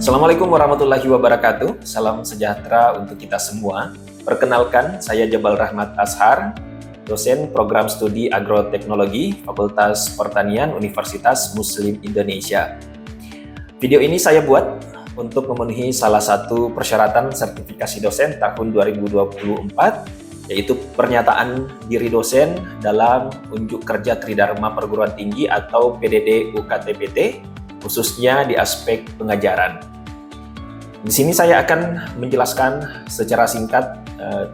Assalamualaikum warahmatullahi wabarakatuh. Salam sejahtera untuk kita semua. Perkenalkan, saya Jabal Rahmat Ashar, dosen program studi agroteknologi Fakultas Pertanian Universitas Muslim Indonesia. Video ini saya buat untuk memenuhi salah satu persyaratan sertifikasi dosen tahun 2024, yaitu pernyataan diri dosen dalam unjuk kerja Tridharma Perguruan Tinggi atau PDD UKT-PT, khususnya di aspek pengajaran. Di sini saya akan menjelaskan secara singkat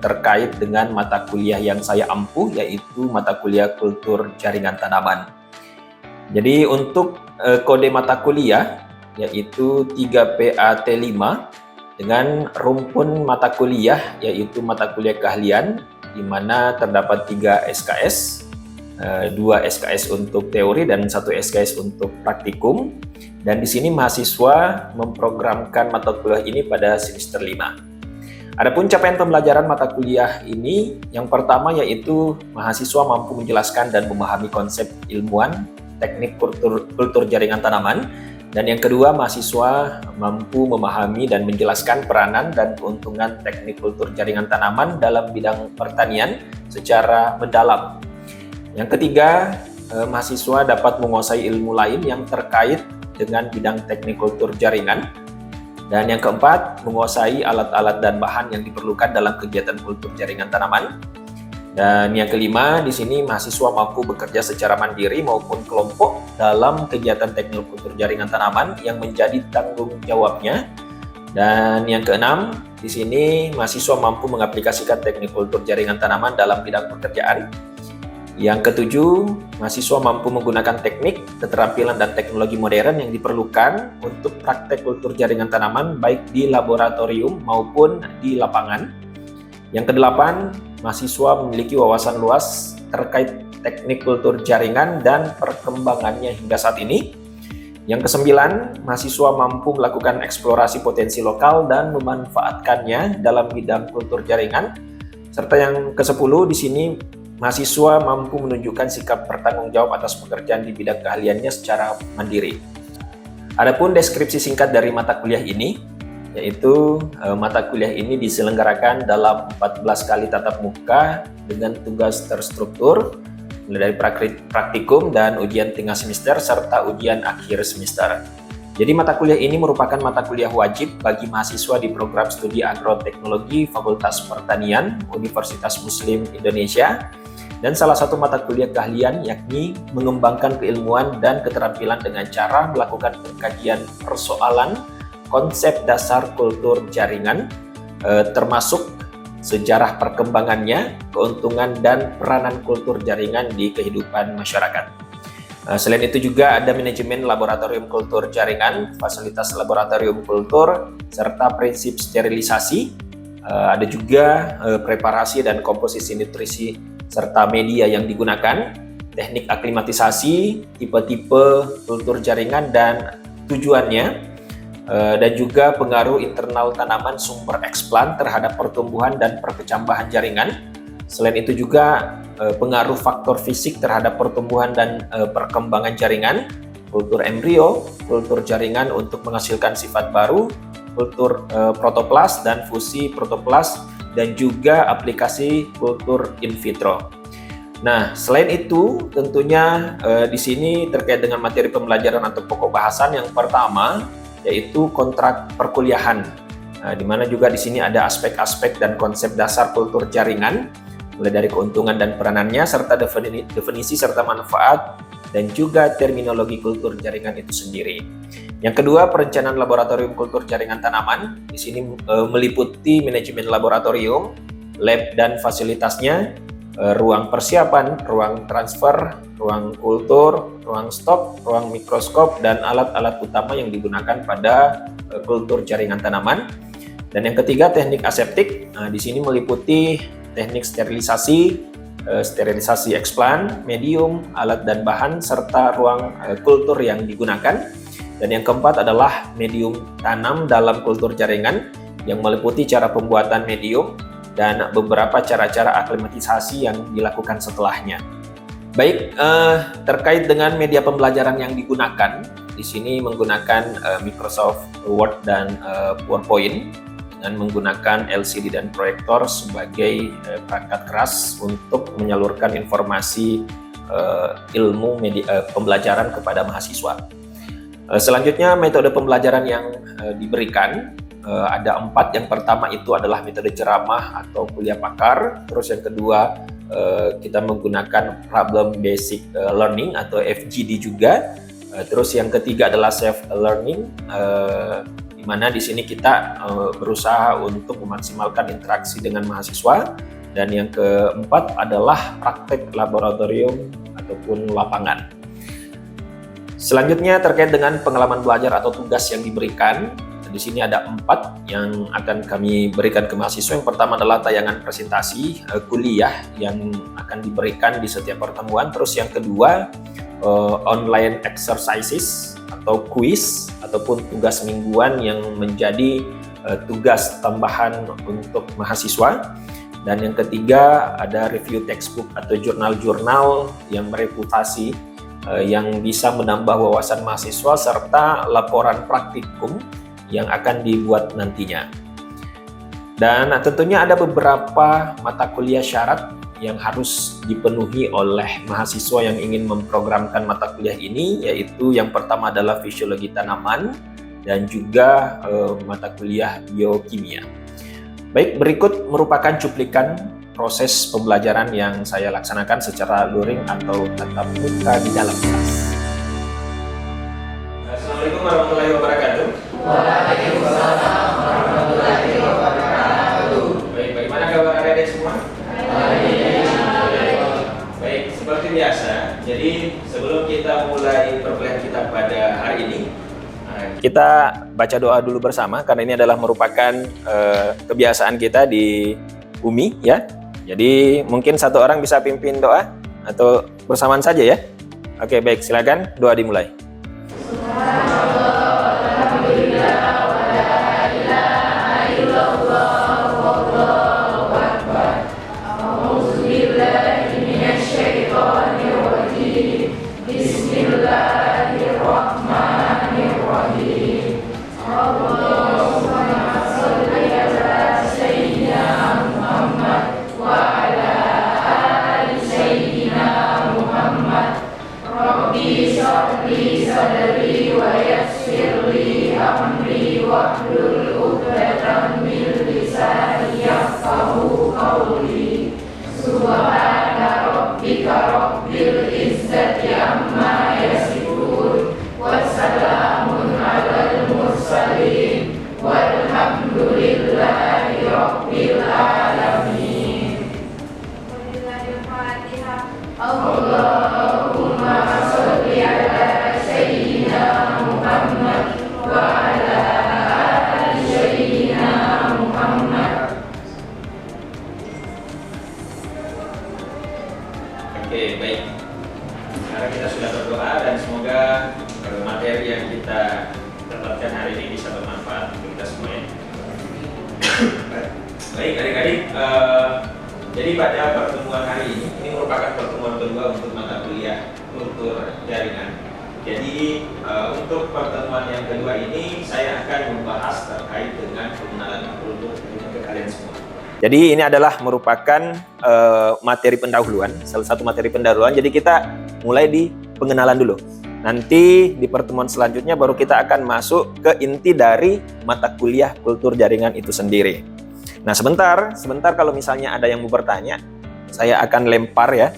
terkait dengan mata kuliah yang saya ampuh, yaitu mata kuliah Kultur Jaringan Tanaman. Jadi untuk kode mata kuliah yaitu 3PAT5 dengan rumpun mata kuliah yaitu mata kuliah keahlian, di mana terdapat 3 SKS, 2 SKS untuk teori dan 1 SKS untuk praktikum. Dan di sini mahasiswa memprogramkan mata kuliah ini pada semester 5. Adapun capaian pembelajaran mata kuliah ini, yang pertama yaitu mahasiswa mampu menjelaskan dan memahami konsep ilmuwan teknik kultur jaringan tanaman. Dan yang kedua, mahasiswa mampu memahami dan menjelaskan peranan dan keuntungan teknik kultur jaringan tanaman dalam bidang pertanian secara mendalam. Yang ketiga, mahasiswa dapat menguasai ilmu lain yang terkait dengan bidang teknik kultur jaringan. Dan yang keempat, menguasai alat-alat dan bahan yang diperlukan dalam kegiatan kultur jaringan tanaman. Dan yang kelima, di sini mahasiswa mampu bekerja secara mandiri maupun kelompok dalam kegiatan teknik kultur jaringan tanaman yang menjadi tanggung jawabnya. Dan yang keenam, di sini mahasiswa mampu mengaplikasikan teknik kultur jaringan tanaman dalam bidang pekerjaan. Yang ketujuh, mahasiswa mampu menggunakan teknik, keterampilan, dan teknologi modern yang diperlukan untuk praktek kultur jaringan tanaman baik di laboratorium maupun di lapangan. Yang kedelapan, mahasiswa memiliki wawasan luas terkait teknik kultur jaringan dan perkembangannya hingga saat ini. Yang kesembilan, mahasiswa mampu melakukan eksplorasi potensi lokal dan memanfaatkannya dalam bidang kultur jaringan. Serta yang kesepuluh, di sini mahasiswa mampu menunjukkan sikap bertanggung jawab atas pekerjaan di bidang keahliannya secara mandiri. Adapun deskripsi singkat dari mata kuliah ini, yaitu mata kuliah ini diselenggarakan dalam 14 kali tatap muka dengan tugas terstruktur, mulai dari praktikum dan ujian tengah semester serta ujian akhir semester. Jadi mata kuliah ini merupakan mata kuliah wajib bagi mahasiswa di program studi agroteknologi Fakultas Pertanian Universitas Muslim Indonesia. Dan salah satu mata kuliah keahlian yakni mengembangkan keilmuan dan keterampilan dengan cara melakukan pengkajian persoalan konsep dasar kultur jaringan, termasuk sejarah perkembangannya, keuntungan dan peranan kultur jaringan di kehidupan masyarakat. Selain itu juga ada manajemen laboratorium kultur jaringan, fasilitas laboratorium kultur, serta prinsip sterilisasi. Ada juga preparasi dan komposisi nutrisi serta media yang digunakan, teknik aklimatisasi, tipe-tipe kultur jaringan dan tujuannya, dan juga pengaruh internal tanaman sumber eksplan terhadap pertumbuhan dan perkecambahan jaringan. Selain itu juga pengaruh faktor fisik terhadap pertumbuhan dan perkembangan jaringan, kultur embrio, kultur jaringan untuk menghasilkan sifat baru, kultur protoplas dan fusi protoplas, dan juga aplikasi kultur in vitro. Nah, selain itu tentunya di sini terkait dengan materi pembelajaran atau pokok bahasan yang pertama yaitu kontrak perkuliahan, di mana juga di sini ada aspek-aspek dan konsep dasar kultur jaringan, mulai dari keuntungan dan peranannya serta definisi serta manfaat dan juga terminologi kultur jaringan itu sendiri. Yang kedua, perencanaan laboratorium kultur jaringan tanaman. Di sini meliputi manajemen laboratorium, lab dan fasilitasnya, ruang persiapan, ruang transfer, ruang kultur, ruang stok, ruang mikroskop, dan alat-alat utama yang digunakan pada kultur jaringan tanaman. Dan yang ketiga, teknik aseptik. Di sini meliputi teknik sterilisasi, sterilisasi eksplan, medium, alat dan bahan, serta ruang kultur yang digunakan. Dan yang keempat adalah medium tanam dalam kultur jaringan yang meliputi cara pembuatan medium dan beberapa cara-cara aklimatisasi yang dilakukan setelahnya. Baik, terkait dengan media pembelajaran yang digunakan, di sini menggunakan Microsoft Word dan PowerPoint dengan menggunakan LCD dan proyektor sebagai perangkat keras untuk menyalurkan informasi ilmu pembelajaran kepada mahasiswa. Selanjutnya metode pembelajaran yang diberikan ada 4. Yang pertama itu adalah metode ceramah atau kuliah pakar. Terus yang kedua kita menggunakan problem basic learning atau FGD juga. Terus yang ketiga adalah self learning, di mana di sini kita berusaha untuk memaksimalkan interaksi dengan mahasiswa. Dan yang keempat adalah praktek laboratorium ataupun lapangan. Selanjutnya terkait dengan pengalaman belajar atau tugas yang diberikan. Di sini ada 4 yang akan kami berikan ke mahasiswa. Yang pertama adalah tayangan presentasi kuliah yang akan diberikan di setiap pertemuan. Terus yang kedua online exercises atau quiz ataupun tugas mingguan yang menjadi tugas tambahan untuk mahasiswa. Dan yang ketiga ada review textbook atau jurnal-jurnal yang bereputasi yang bisa menambah wawasan mahasiswa serta laporan praktikum yang akan dibuat nantinya. Dan tentunya ada beberapa mata kuliah syarat yang harus dipenuhi oleh mahasiswa yang ingin memprogramkan mata kuliah ini, yaitu yang pertama adalah fisiologi tanaman dan juga mata kuliah biokimia. Baik, berikut merupakan cuplikan proses pembelajaran yang saya laksanakan secara luring atau tatap muka di dalam kelas. Assalamualaikum warahmatullahi wabarakatuh. Waalaikumsalam warahmatullahi wabarakatuh. Baik, bagaimana kabar adik-adik semua? Baik, seperti biasa. Jadi sebelum kita mulai perkuliahan kita pada hari ini, kita baca doa dulu bersama karena ini adalah merupakan kebiasaan kita di UMI ya. Jadi mungkin satu orang bisa pimpin doa atau bersamaan saja ya. Oke, baik, silakan doa dimulai. Oke, baik. Sekarang kita sudah berdoa dan semoga materi yang kita dapatkan hari ini bisa bermanfaat untuk kita semua ya. Baik adik-adik, jadi pada pertemuan hari ini merupakan pertemuan kedua untuk mata kuliah kultur jaringan. Jadi untuk pertemuan yang kedua ini saya akan membahas terkait dengan pengenalan kultur jaringan ke kalian semua. Jadi ini adalah merupakan materi pendahuluan, salah satu materi pendahuluan. Jadi kita mulai di pengenalan dulu. Nanti di pertemuan selanjutnya baru kita akan masuk ke inti dari mata kuliah kultur jaringan itu sendiri. Nah sebentar kalau misalnya ada yang mau bertanya, saya akan lempar ya.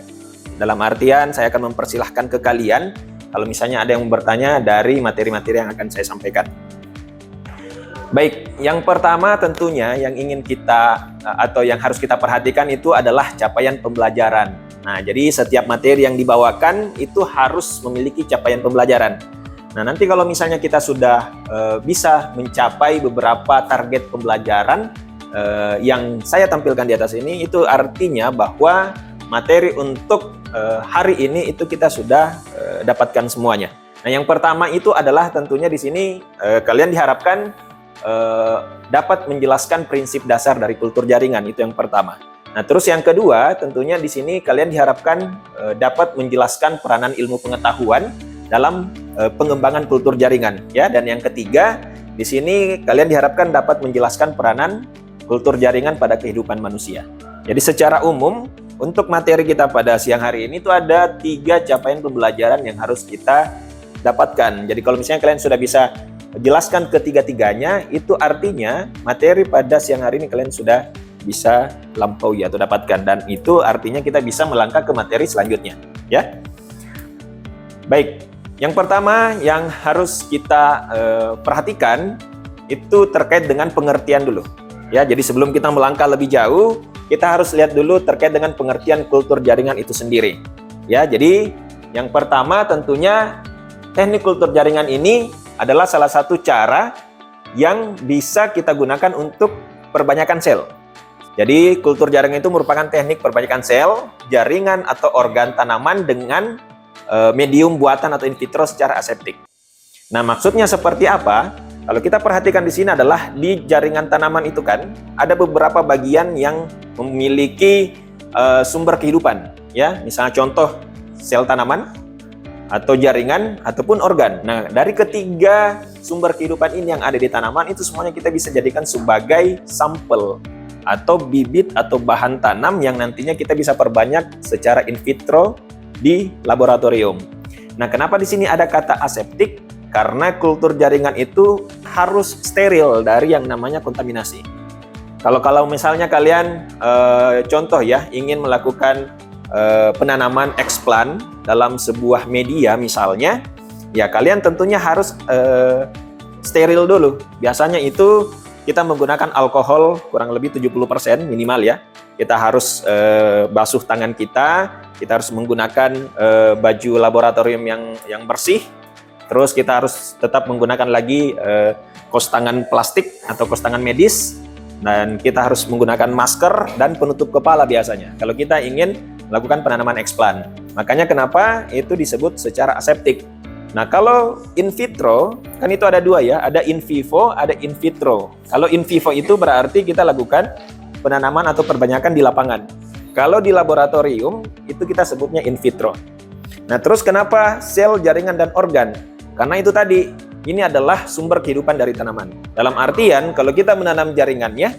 Dalam artian saya akan mempersilahkan ke kalian kalau misalnya ada yang mau bertanya dari materi-materi yang akan saya sampaikan. Baik, yang pertama tentunya yang ingin kita atau yang harus kita perhatikan itu adalah capaian pembelajaran. Nah, jadi setiap materi yang dibawakan itu harus memiliki capaian pembelajaran. Nah, nanti kalau misalnya kita sudah bisa mencapai beberapa target pembelajaran yang saya tampilkan di atas ini, itu artinya bahwa materi untuk hari ini itu kita sudah dapatkan semuanya. Nah, yang pertama itu adalah tentunya di sini kalian diharapkan dapat menjelaskan prinsip dasar dari kultur jaringan, itu yang pertama. Nah, terus yang kedua, tentunya di sini kalian diharapkan dapat menjelaskan peranan ilmu pengetahuan dalam pengembangan kultur jaringan ya. Dan yang ketiga, di sini kalian diharapkan dapat menjelaskan peranan kultur jaringan pada kehidupan manusia. Jadi secara umum untuk materi kita pada siang hari ini itu ada 3 capaian pembelajaran yang harus kita dapatkan. Jadi kalau misalnya kalian sudah bisa jelaskan ketiga-tiganya, itu artinya materi pada siang hari ini kalian sudah bisa lampaui atau dapatkan, dan itu artinya kita bisa melangkah ke materi selanjutnya ya. Baik, yang pertama yang harus kita perhatikan itu terkait dengan pengertian dulu ya. Jadi sebelum kita melangkah lebih jauh, kita harus lihat dulu terkait dengan pengertian kultur jaringan itu sendiri ya. Jadi yang pertama tentunya teknik kultur jaringan ini adalah salah satu cara yang bisa kita gunakan untuk perbanyakan sel. Jadi kultur jaringan itu merupakan teknik perbanyakan sel, jaringan atau organ tanaman dengan medium buatan atau in vitro secara aseptik. Nah, maksudnya seperti apa? Kalau kita perhatikan di sini adalah di jaringan tanaman itu kan ada beberapa bagian yang memiliki sumber kehidupan ya. Misalnya contoh sel tanaman atau jaringan ataupun organ. Nah, dari ketiga sumber kehidupan ini yang ada di tanaman itu semuanya kita bisa jadikan sebagai sampel atau bibit atau bahan tanam yang nantinya kita bisa perbanyak secara in vitro di laboratorium. Nah, kenapa di sini ada kata aseptik? Karena kultur jaringan itu harus steril dari yang namanya kontaminasi. Kalau misalnya kalian contoh ya ingin melakukan penanaman eksplan dalam sebuah media misalnya, ya kalian tentunya harus steril dulu. Biasanya itu kita menggunakan alkohol kurang lebih 70% minimal ya. Kita harus basuh tangan kita harus menggunakan baju laboratorium yang bersih. Terus kita harus tetap menggunakan lagi kos tangan plastik atau kos tangan medis. Dan kita harus menggunakan masker dan penutup kepala biasanya kalau kita ingin melakukan penanaman eksplan. Makanya kenapa itu disebut secara aseptik. Nah, kalau in vitro, kan itu ada 2 ya, ada in vivo, ada in vitro. Kalau in vivo itu berarti kita lakukan penanaman atau perbanyakan di lapangan. Kalau di laboratorium, itu kita sebutnya in vitro. Nah, terus kenapa sel, jaringan, dan organ? Karena itu tadi, ini adalah sumber kehidupan dari tanaman. Dalam artian, kalau kita menanam jaringannya,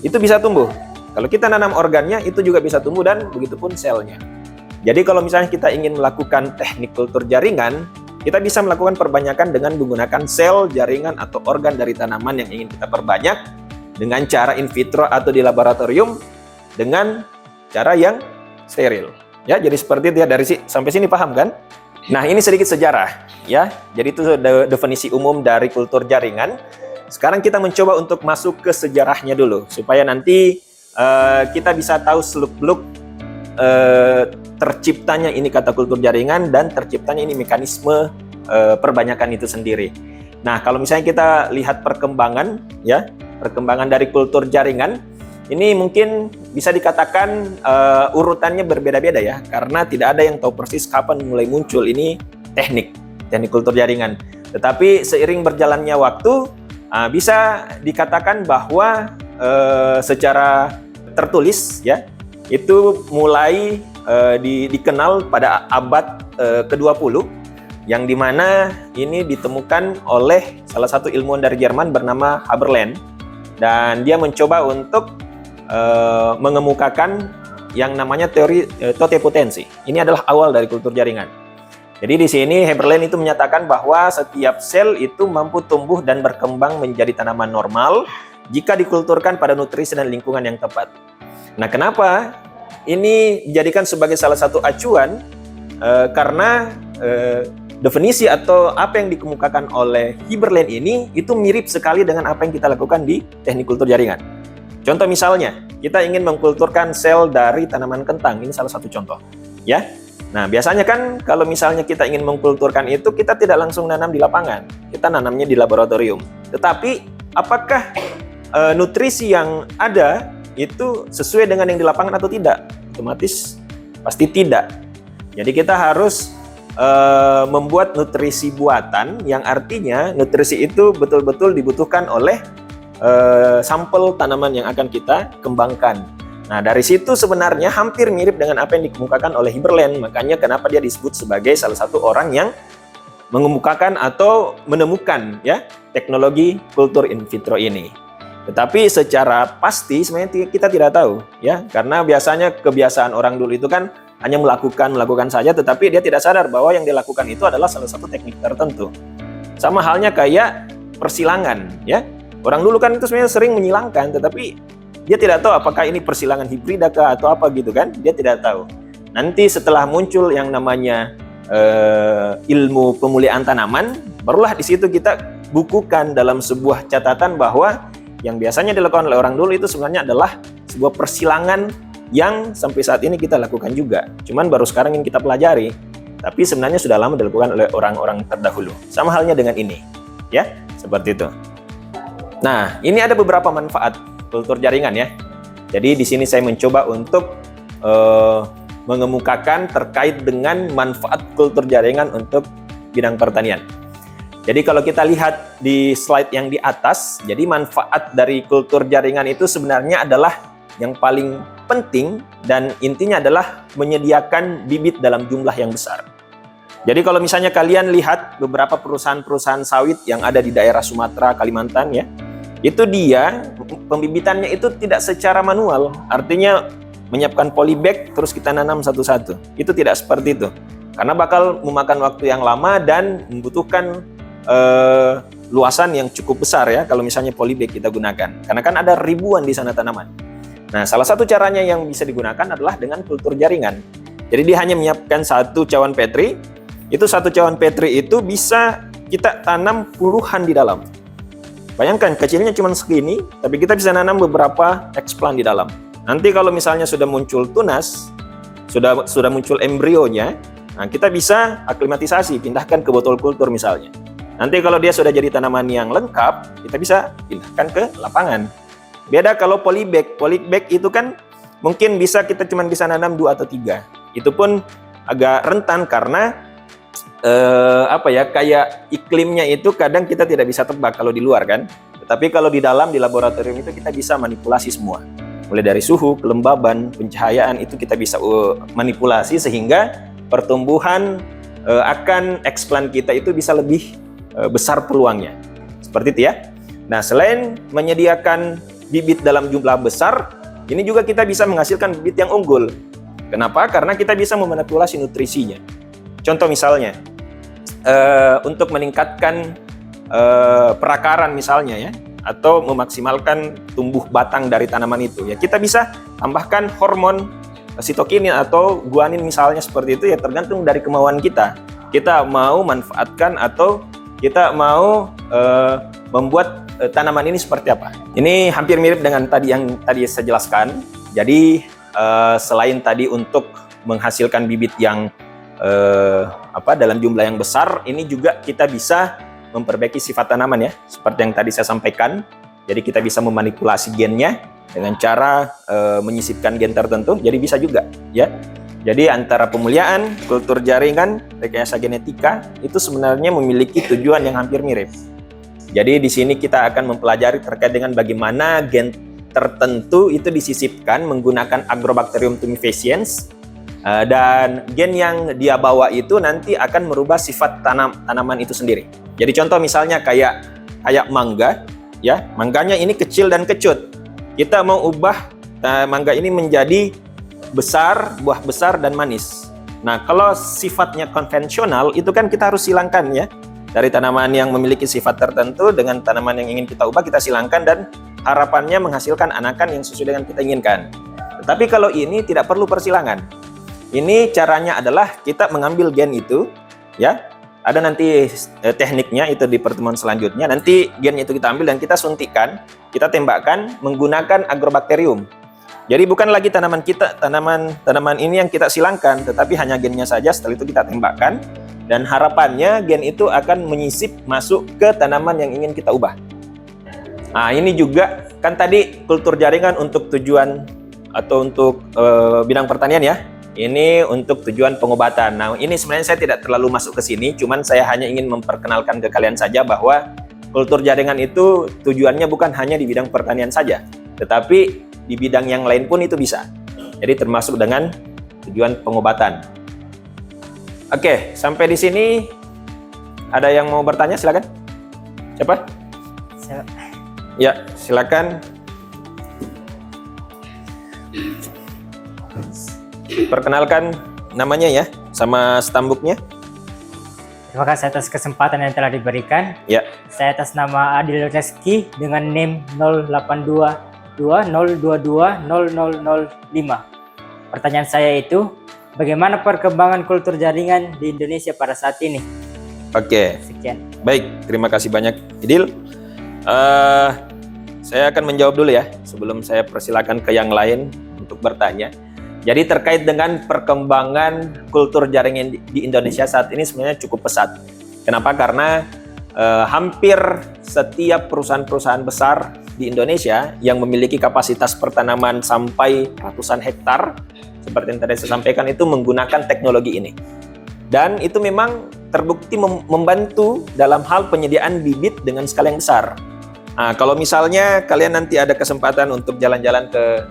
itu bisa tumbuh. Kalau kita nanam organnya, itu juga bisa tumbuh dan begitupun selnya. Jadi kalau misalnya kita ingin melakukan teknik kultur jaringan, kita bisa melakukan perbanyakan dengan menggunakan sel, jaringan, atau organ dari tanaman yang ingin kita perbanyak dengan cara in vitro atau di laboratorium dengan cara yang steril. Ya, jadi seperti itu ya, dari sampai sini paham kan? Nah, ini sedikit sejarah ya. Jadi itu definisi umum dari kultur jaringan. Sekarang kita mencoba untuk masuk ke sejarahnya dulu supaya nanti kita bisa tahu seluk-beluk terciptanya ini kata kultur jaringan dan terciptanya ini mekanisme perbanyakan itu sendiri. Nah, kalau misalnya kita lihat perkembangan ya, perkembangan dari kultur jaringan ini mungkin bisa dikatakan urutannya berbeda-beda ya, karena tidak ada yang tahu persis kapan mulai muncul ini teknik kultur jaringan. Tetapi seiring berjalannya waktu bisa dikatakan bahwa secara tertulis ya itu mulai dikenal pada abad ke-20 yang dimana ini ditemukan oleh salah satu ilmuwan dari Jerman bernama Haberland, dan dia mencoba untuk mengemukakan yang namanya teori totipotensi. Ini adalah awal dari kultur jaringan. Jadi di sini Haberland itu menyatakan bahwa setiap sel itu mampu tumbuh dan berkembang menjadi tanaman normal jika dikulturkan pada nutrisi dan lingkungan yang tepat. Nah, kenapa ini dijadikan sebagai salah satu acuan? Karena definisi atau apa yang dikemukakan oleh Haberland ini itu mirip sekali dengan apa yang kita lakukan di teknik kultur jaringan. Contoh misalnya, kita ingin mengkulturkan sel dari tanaman kentang. Ini salah satu contoh, ya. Nah, biasanya kan kalau misalnya kita ingin mengkulturkan itu, kita tidak langsung nanam di lapangan. Kita nanamnya di laboratorium. Tetapi, apakah nutrisi yang ada itu sesuai dengan yang di lapangan atau tidak? Otomatis pasti tidak. Jadi kita harus membuat nutrisi buatan yang artinya nutrisi itu betul-betul dibutuhkan oleh sampel tanaman yang akan kita kembangkan. Nah, dari situ sebenarnya hampir mirip dengan apa yang dikemukakan oleh Haberland. Makanya kenapa dia disebut sebagai salah satu orang yang mengemukakan atau menemukan ya teknologi kultur in vitro ini. Tetapi secara pasti sebenarnya kita tidak tahu ya, karena biasanya kebiasaan orang dulu itu kan hanya melakukan saja, tetapi dia tidak sadar bahwa yang dilakukan itu adalah salah satu teknik tertentu. Sama halnya kayak persilangan ya. Orang dulu kan itu sebenarnya sering menyilangkan, tetapi dia tidak tahu apakah ini persilangan hibrida kah atau apa gitu kan, dia tidak tahu. Nanti setelah muncul yang namanya ilmu pemulihan tanaman, barulah di situ kita bukukan dalam sebuah catatan bahwa yang biasanya dilakukan oleh orang dulu itu sebenarnya adalah sebuah persilangan yang sampai saat ini kita lakukan juga. Cuman baru sekarang yang kita pelajari, tapi sebenarnya sudah lama dilakukan oleh orang-orang terdahulu. Sama halnya dengan ini, ya, seperti itu. Nah, ini ada beberapa manfaat kultur jaringan ya. Jadi di sini saya mencoba untuk mengemukakan terkait dengan manfaat kultur jaringan untuk bidang pertanian. Jadi kalau kita lihat di slide yang di atas, jadi manfaat dari kultur jaringan itu sebenarnya adalah yang paling penting dan intinya adalah menyediakan bibit dalam jumlah yang besar. Jadi kalau misalnya kalian lihat beberapa perusahaan-perusahaan sawit yang ada di daerah Sumatera, Kalimantan ya, itu dia pembibitannya itu tidak secara manual, artinya menyiapkan polybag terus kita nanam satu-satu. Itu tidak seperti itu. Karena bakal memakan waktu yang lama dan membutuhkan luasan yang cukup besar ya kalau misalnya polybag kita gunakan. Karena kan ada ribuan di sana tanaman. Nah, salah satu caranya yang bisa digunakan adalah dengan kultur jaringan. Jadi dia hanya menyiapkan satu cawan petri. Itu satu cawan petri itu bisa kita tanam puluhan di dalam. Bayangkan kecilnya cuma segini, tapi kita bisa nanam beberapa eksplan di dalam. Nanti kalau misalnya sudah muncul tunas, sudah muncul embrionya, nah kita bisa aklimatisasi, pindahkan ke botol kultur misalnya. Nanti kalau dia sudah jadi tanaman yang lengkap, kita bisa pindahkan ke lapangan. Beda kalau polybag. Polybag itu kan mungkin kita cuma bisa nanam 2 atau 3. Itu pun agak rentan karena kayak iklimnya itu kadang kita tidak bisa tebak kalau di luar kan. Tetapi kalau di dalam, di laboratorium itu kita bisa manipulasi semua. Mulai dari suhu, kelembaban, pencahayaan itu kita bisa manipulasi sehingga pertumbuhan akan eksplan kita itu bisa lebih besar peluangnya. Seperti itu ya. Nah, selain menyediakan bibit dalam jumlah besar, ini juga kita bisa menghasilkan bibit yang unggul. Kenapa? Karena kita bisa memanipulasi nutrisinya. Contoh misalnya, untuk meningkatkan perakaran misalnya ya, atau memaksimalkan tumbuh batang dari tanaman itu ya, kita bisa tambahkan hormon sitokinin atau guanin misalnya seperti itu ya, tergantung dari kemauan kita. Kita mau manfaatkan atau kita mau membuat tanaman ini seperti apa. Ini hampir mirip dengan yang tadi saya jelaskan. Jadi selain tadi untuk menghasilkan bibit yang dalam jumlah yang besar, ini juga kita bisa memperbaiki sifat tanaman ya, seperti yang tadi saya sampaikan. Jadi kita bisa memanipulasi gennya dengan cara menyisipkan gen tertentu. Jadi bisa juga ya. Jadi antara pemuliaan, kultur jaringan, rekayasa genetika itu sebenarnya memiliki tujuan yang hampir mirip. Jadi di sini kita akan mempelajari terkait dengan bagaimana gen tertentu itu disisipkan menggunakan Agrobacterium tumefaciens, dan gen yang dia bawa itu nanti akan merubah sifat tanaman itu sendiri. Jadi contoh misalnya kayak mangga, ya, mangganya ini kecil dan kecut. Kita mau ubah mangga ini menjadi besar, buah besar dan manis. Nah, kalau sifatnya konvensional itu kan kita harus silangkan ya. Dari tanaman yang memiliki sifat tertentu dengan tanaman yang ingin kita ubah, kita silangkan dan harapannya menghasilkan anakan yang sesuai dengan kita inginkan. Tetapi kalau ini tidak perlu persilangan. Ini caranya adalah kita mengambil gen itu, ya. Ada nanti tekniknya itu di pertemuan selanjutnya. Nanti gen itu kita ambil dan kita suntikkan, kita tembakkan menggunakan agrobakterium. Jadi bukan lagi tanaman ini yang kita silangkan, tetapi hanya gennya saja. Setelah itu kita tembakkan dan harapannya gen itu akan menyisip masuk ke tanaman yang ingin kita ubah. Nah, ini juga kan tadi kultur jaringan untuk tujuan atau untuk bidang pertanian ya. Ini untuk tujuan pengobatan. Nah, ini sebenarnya saya tidak terlalu masuk ke sini, cuman saya hanya ingin memperkenalkan ke kalian saja bahwa kultur jaringan itu tujuannya bukan hanya di bidang pertanian saja, tetapi di bidang yang lain pun itu bisa. Jadi termasuk dengan tujuan pengobatan. Oke, sampai di sini Ada yang mau bertanya? Silakan. Siapa? Ya, silakan. Perkenalkan namanya ya, sama stambuknya. Terima kasih atas kesempatan yang telah diberikan. Ya. Saya atas nama Adil Reski dengan NIM 0822022005. Pertanyaan saya itu, bagaimana perkembangan kultur jaringan di Indonesia pada saat ini? Oke. Sekian. Baik, terima kasih banyak, Idil. Saya akan menjawab dulu ya, sebelum saya persilakan ke yang lain untuk bertanya. Jadi terkait dengan perkembangan kultur jaringan di Indonesia saat ini sebenarnya cukup pesat. Kenapa? Karena hampir setiap perusahaan-perusahaan besar di Indonesia yang memiliki kapasitas pertanaman sampai ratusan hektar, seperti yang tadi saya sampaikan, itu menggunakan teknologi ini. Dan itu memang terbukti membantu dalam hal penyediaan bibit dengan skala yang besar. Nah, kalau misalnya kalian nanti ada kesempatan untuk jalan-jalan ke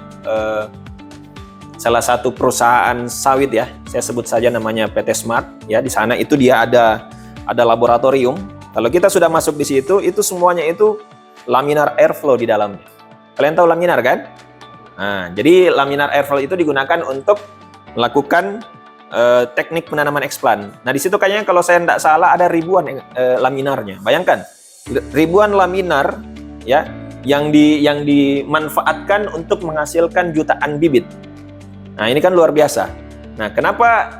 salah satu perusahaan sawit ya, saya sebut saja namanya PT Smart ya, di sana itu dia ada laboratorium. Kalau kita sudah masuk di situ, itu semuanya itu laminar airflow di dalamnya. Kalian tahu laminar kan? Nah, jadi laminar airflow itu digunakan untuk melakukan teknik penanaman eksplan. Nah, di situ kayaknya kalau saya tidak salah ada ribuan laminarnya. Bayangkan, ribuan laminar ya yang dimanfaatkan untuk menghasilkan jutaan bibit. Nah, ini kan luar biasa. Nah, kenapa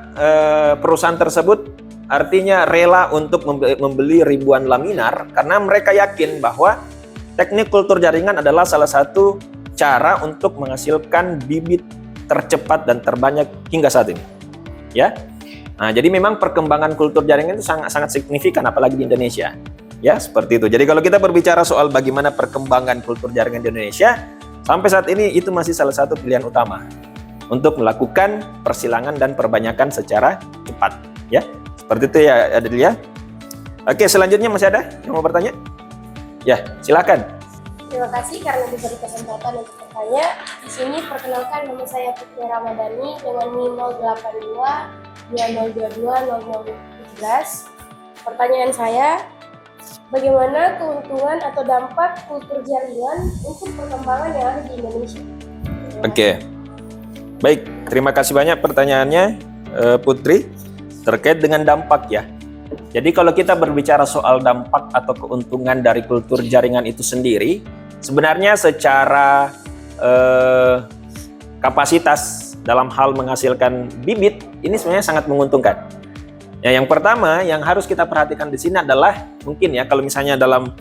perusahaan tersebut artinya rela untuk membeli ribuan laminar? Karena mereka yakin bahwa teknik kultur jaringan adalah salah satu cara untuk menghasilkan bibit tercepat dan terbanyak hingga saat ini. Ya. Nah, jadi memang perkembangan kultur jaringan itu sangat signifikan apalagi di Indonesia. Ya, seperti itu. Jadi kalau kita berbicara soal bagaimana perkembangan kultur jaringan di Indonesia, sampai saat ini itu masih salah satu pilihan utama untuk melakukan persilangan dan perbanyakan secara cepat, ya. Seperti itu ya, Adil ya. Oke, selanjutnya masih ada yang mau bertanya? Ya, silakan. Terima kasih karena diberi kesempatan untuk bertanya. Di sini perkenalkan, nama saya Putri Ramadhani dengan NIM 08220220017. Pertanyaan saya, bagaimana keuntungan atau dampak kultur jaringan untuk perkembangan yang ada di Indonesia? Oke. Baik, terima kasih banyak pertanyaannya, Putri, terkait dengan dampak ya. Jadi kalau kita berbicara soal dampak atau keuntungan dari kultur jaringan itu sendiri, sebenarnya secara kapasitas dalam hal menghasilkan bibit, ini sebenarnya sangat menguntungkan. Ya, yang pertama yang harus kita perhatikan di sini adalah mungkin ya kalau misalnya dalam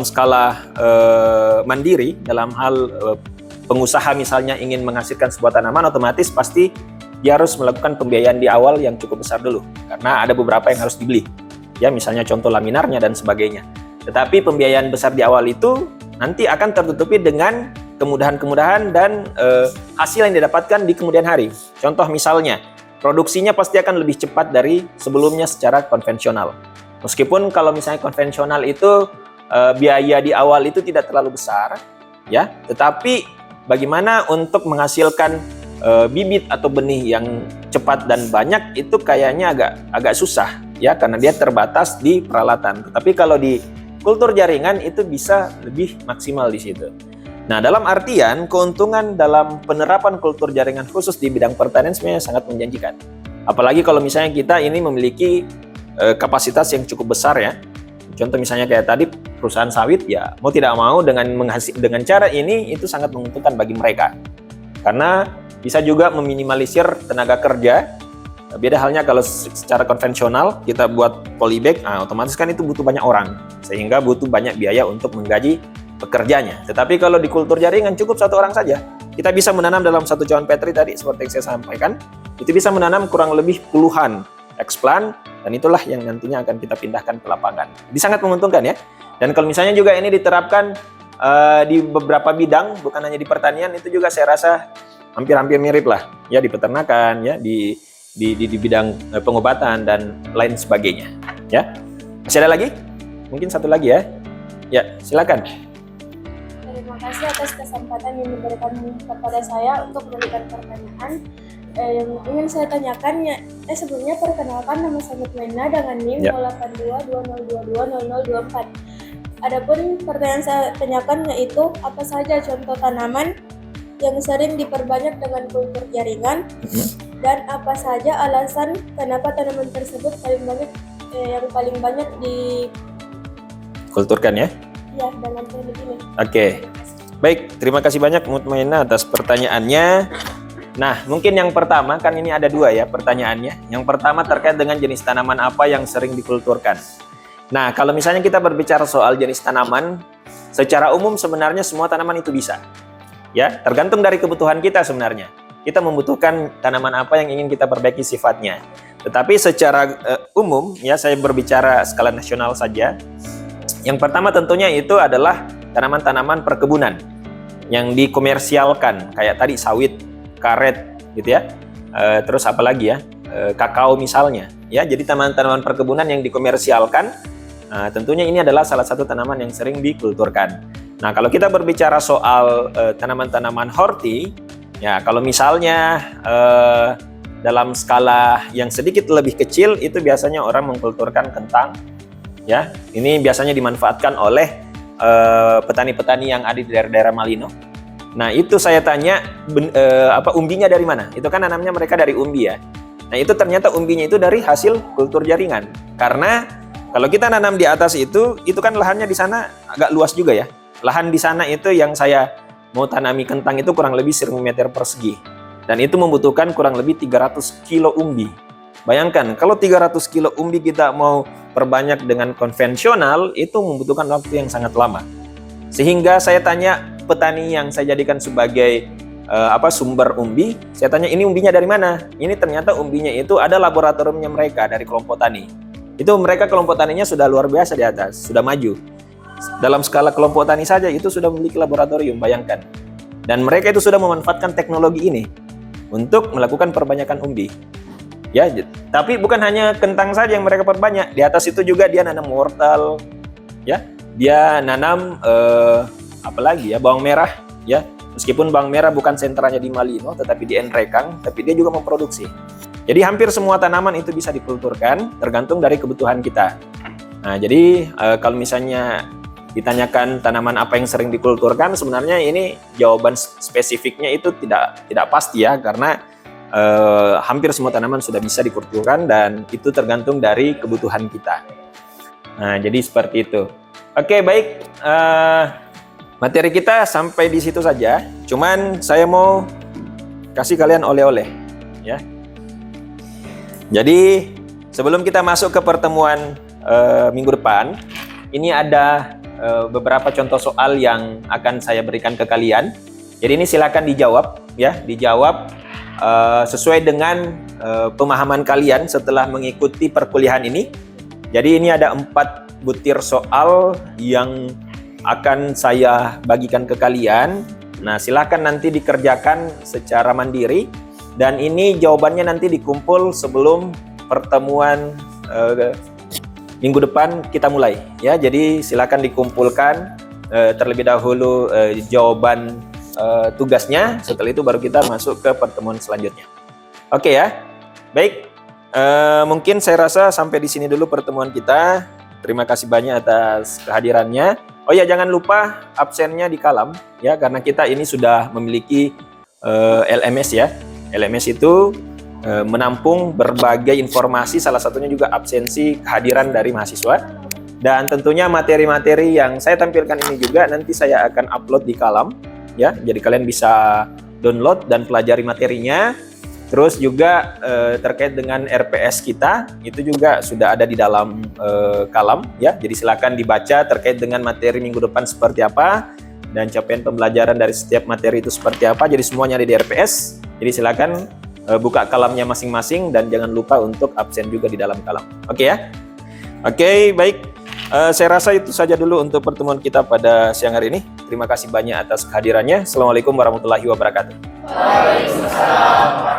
skala mandiri, dalam hal pengusaha misalnya ingin menghasilkan sebuah tanaman, otomatis pasti dia harus melakukan pembiayaan di awal yang cukup besar dulu, karena ada beberapa yang harus dibeli, ya misalnya contoh laminarnya dan sebagainya. Tetapi pembiayaan besar di awal itu nanti akan tertutupi dengan kemudahan-kemudahan dan hasil yang didapatkan di kemudian hari. Contoh misalnya, produksinya pasti akan lebih cepat dari sebelumnya secara konvensional. Meskipun kalau misalnya konvensional itu biaya di awal itu tidak terlalu besar, ya, tetapi bagaimana untuk menghasilkan bibit atau benih yang cepat dan banyak itu kayaknya agak susah ya, karena dia terbatas di peralatan. Tetapi kalau di kultur jaringan itu bisa lebih maksimal di situ. Nah, dalam artian keuntungan dalam penerapan kultur jaringan khusus di bidang pertanian sebenarnya sangat menjanjikan. Apalagi kalau misalnya kita ini memiliki kapasitas yang cukup besar ya. Contoh misalnya kayak tadi perusahaan sawit, ya mau tidak mau dengan cara ini itu sangat menguntungkan bagi mereka. Karena bisa juga meminimalisir tenaga kerja. Beda halnya kalau secara konvensional kita buat polybag, otomatis kan itu butuh banyak orang, sehingga butuh banyak biaya untuk menggaji pekerjanya. Tetapi kalau di kultur jaringan cukup satu orang saja. Kita bisa menanam dalam satu cawan petri tadi seperti yang saya sampaikan, itu bisa menanam kurang lebih puluhan eksplan, dan itulah yang nantinya akan kita pindahkan ke lapangan. Jadi sangat menguntungkan ya. Dan kalau misalnya juga ini diterapkan di beberapa bidang, bukan hanya di pertanian, itu juga saya rasa hampir-hampir mirip lah ya, di peternakan ya, di bidang pengobatan dan lain sebagainya ya. Masih ada lagi? Mungkin satu lagi ya. Ya, silakan. Terima kasih atas kesempatan yang diberikan kepada saya untuk memberikan pertanyaan. yang ingin saya tanyakan ya, sebelumnya perkenalkan nama saya Mutmainah dengan NIM 08220220024. Adapun pertanyaan saya tanyakan yaitu apa saja contoh tanaman yang sering diperbanyak dengan kultur jaringan dan apa saja alasan kenapa tanaman tersebut yang paling banyak Kulturkan ya. ya dengan teknik ini. Oke. Baik, terima kasih banyak Mutmainah atas pertanyaannya. Nah, mungkin yang pertama, kan ini ada dua ya pertanyaannya. Yang pertama terkait dengan jenis tanaman apa yang sering dikulturkan. Nah, kalau misalnya kita berbicara soal jenis tanaman, secara umum sebenarnya semua tanaman itu bisa. Ya, tergantung dari kebutuhan kita sebenarnya. Kita membutuhkan tanaman apa yang ingin kita perbaiki sifatnya. Tetapi secara umum, ya saya berbicara skala nasional saja. Yang pertama tentunya itu adalah tanaman-tanaman perkebunan yang dikomersialkan, kayak tadi sawit, karet, gitu ya. Terus apa lagi ya? Kakao misalnya. Ya, jadi tanaman-tanaman perkebunan yang dikomersialkan, tentunya ini adalah salah satu tanaman yang sering dikulturkan. Nah, kalau kita berbicara soal tanaman-tanaman horti, ya kalau misalnya dalam skala yang sedikit lebih kecil itu biasanya orang mengkulturkan kentang. Ya, ini biasanya dimanfaatkan oleh petani-petani yang ada di daerah-daerah Malino. Nah, itu saya tanya umbinya dari mana? Itu kan nanamnya mereka dari umbi ya. Nah, itu ternyata umbinya itu dari hasil kultur jaringan. Karena kalau kita nanam di atas itu kan lahannya di sana agak luas juga ya. Lahan di sana itu yang saya mau tanami kentang itu kurang lebih 1000 meter persegi. Dan itu membutuhkan kurang lebih 300 kilo umbi. Bayangkan, kalau 300 kilo umbi kita mau perbanyak dengan konvensional, itu membutuhkan waktu yang sangat lama. Sehingga saya tanya petani yang saya jadikan sebagai sumber umbi, saya tanya ini umbinya dari mana? Ini ternyata umbinya itu ada laboratoriumnya mereka dari kelompok tani. Itu mereka kelompok taninya sudah luar biasa di atas, sudah maju. Dalam skala kelompok tani saja itu sudah memiliki laboratorium, bayangkan. Dan mereka itu sudah memanfaatkan teknologi ini untuk melakukan perbanyakan umbi. Ya, tapi bukan hanya kentang saja yang mereka perbanyak. Di atas itu juga dia nanam wortel, ya. Dia nanam bawang merah, ya. Meskipun bawang merah bukan sentranya di Malino, tetapi di Nrekang, tapi dia juga memproduksi. Jadi hampir semua tanaman itu bisa dikulturkan, tergantung dari kebutuhan kita. Nah, jadi kalau misalnya ditanyakan tanaman apa yang sering dikulturkan, sebenarnya ini jawaban spesifiknya itu tidak pasti ya, karena hampir semua tanaman sudah bisa dikulturkan dan itu tergantung dari kebutuhan kita. Nah, jadi seperti itu. Oke, baik. Materi kita sampai di situ saja. Cuman saya mau kasih kalian oleh-oleh, ya. Jadi sebelum kita masuk ke pertemuan minggu depan, ini ada beberapa contoh soal yang akan saya berikan ke kalian. Jadi ini silakan dijawab, ya, dijawab sesuai dengan pemahaman kalian setelah mengikuti perkuliahan ini. Jadi ini ada 4 butir soal yang akan saya bagikan ke kalian. Nah, silakan nanti dikerjakan secara mandiri dan ini jawabannya nanti dikumpul sebelum pertemuan minggu depan kita mulai ya. Jadi silakan dikumpulkan terlebih dahulu jawaban tugasnya, setelah itu baru kita masuk ke pertemuan selanjutnya. Oke ya, baik. Mungkin saya rasa sampai di sini dulu pertemuan kita. Terima kasih banyak atas kehadirannya. Oh ya, jangan lupa absennya di kalam ya, karena kita ini sudah memiliki LMS ya. LMS itu menampung berbagai informasi, salah satunya juga absensi kehadiran dari mahasiswa. Dan tentunya materi-materi yang saya tampilkan ini juga nanti saya akan upload di kalam. Ya, jadi kalian bisa download dan pelajari materinya. Terus juga terkait dengan RPS kita itu juga sudah ada di dalam kalam ya. Jadi silakan dibaca terkait dengan materi minggu depan seperti apa dan capaian pembelajaran dari setiap materi itu seperti apa. Jadi semuanya ada di RPS. Jadi silakan buka kalamnya masing-masing dan jangan lupa untuk absen juga di dalam kalam. Oke ya. Oke, baik. Saya rasa itu saja dulu untuk pertemuan kita pada siang hari ini. Terima kasih banyak atas kehadirannya. Assalamualaikum warahmatullahi wabarakatuh. Waalaikumsalam.